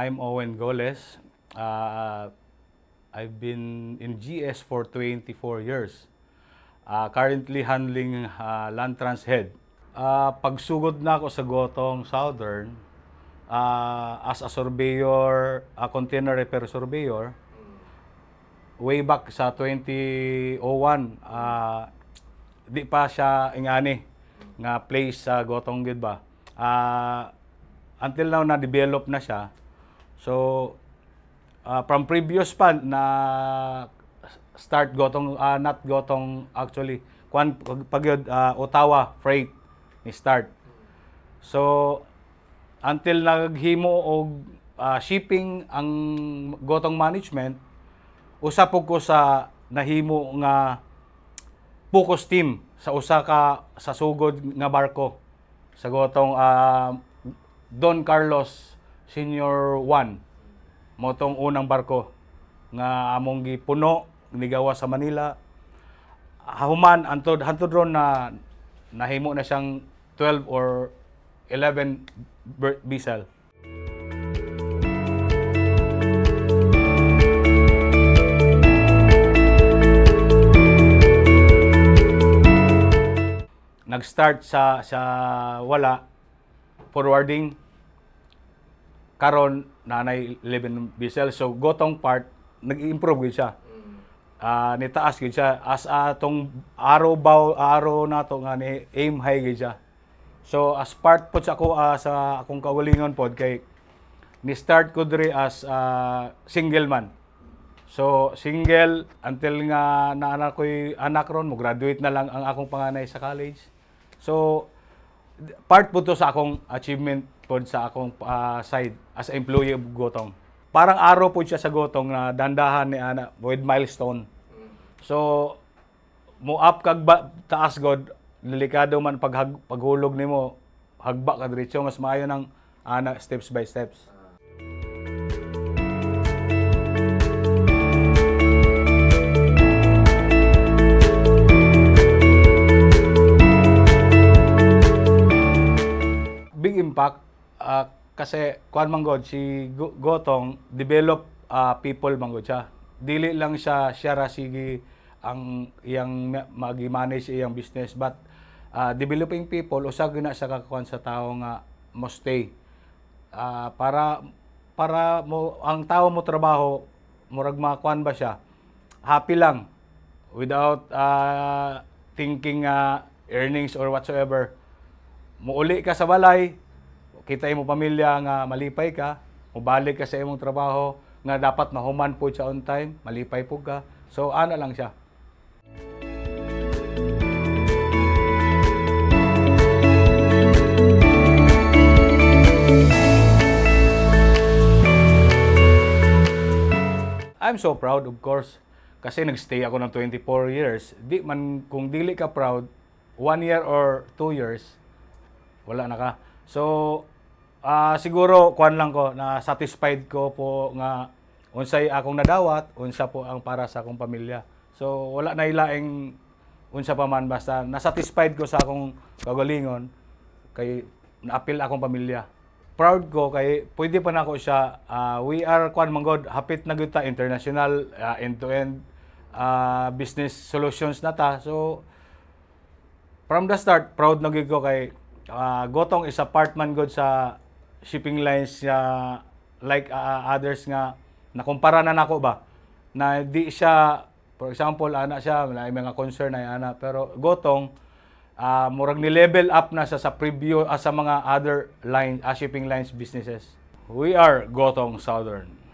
I'm Owen Goles. I've been in GS for 24 years. Currently handling Landtrans Head. Pagsugod na ako sa Gotong Southern, as a surveyor, a container repair surveyor, way back sa 2001, di pa siya ingani nga place sa Gotong gid ba. Until now na-develop na siya. So, from previous pa na start Gotong, not Gotong actually, Ottawa Freight ni start. So, until naghimo og shipping ang Gotong management, usapog ko sa nahimo nga focus team sa usa ka sa sugod nga barko sa Gotong Don Carlos Senior 1, motong unang barko nga among gipuno nigawa sa Manila. Human antod ron na nahimo na siyang 12 or 11 vessel. Nag-start sa wala, forwarding, karon nanay 11 vessel. So Gotong part nag-improve gid siya. Nitaas gid siya as atong araw nato nga ni aim high gid siya. So as part po sa ako sa akong kaugalingon pod kay ni start ko diri as single man. So single until nga naanak ko'y anak ron, mo graduate na lang ang akong panganay sa college. So part po to sa akong achievement pod sa akong side as employee of Gotong. Parang araw po siya sa Gotong na dandahan ni ana with milestone. So mo up kag taas god, delikado man paghulog nimo, hagba ka diretso, mas maayo ng ana steps by steps. Big impact kasi kuan man god si Gotong develop people man god siya. Dili lang siya ra sige ang iyang magi-manage iyang business, but developing people usag na sa kakuan sa tao nga mo stay. Para mo ang tao mo trabaho murag makuan ba siya happy lang without thinking earnings or whatsoever. Muuli ka sa balay, kita imo pamilya nga malipay ka, mubalik ka sa imong trabaho nga dapat mahuman po siya on time, malipay po ka. So ana lang siya. I'm so proud, of course, kasi nagstay ako ng 24 years. Di man kung dili ka proud, 1 year or 2 years, wala na ka. So, siguro, kuan lang ko, na satisfied ko po nga unsay akong nadawat, unsa po ang para sa akong pamilya. So, wala na ilaing unsa pa man, basta nasatisfied ko sa akong kagalingon, kay naapil akong pamilya. Proud ko kay pwede pa nako siya, we are kuan manggod, hapit na gyud ta international end-to-end business solutions na ta. So, from the start, proud na gyud ko kay Gotong is a part man god sa shipping lines like others nga nakumpara na nako ba na di siya, for example ana siya may mga concern na ana, pero Gotong murag ni level up na sa previous sa mga other line shipping lines businesses. We are Gotong Southern.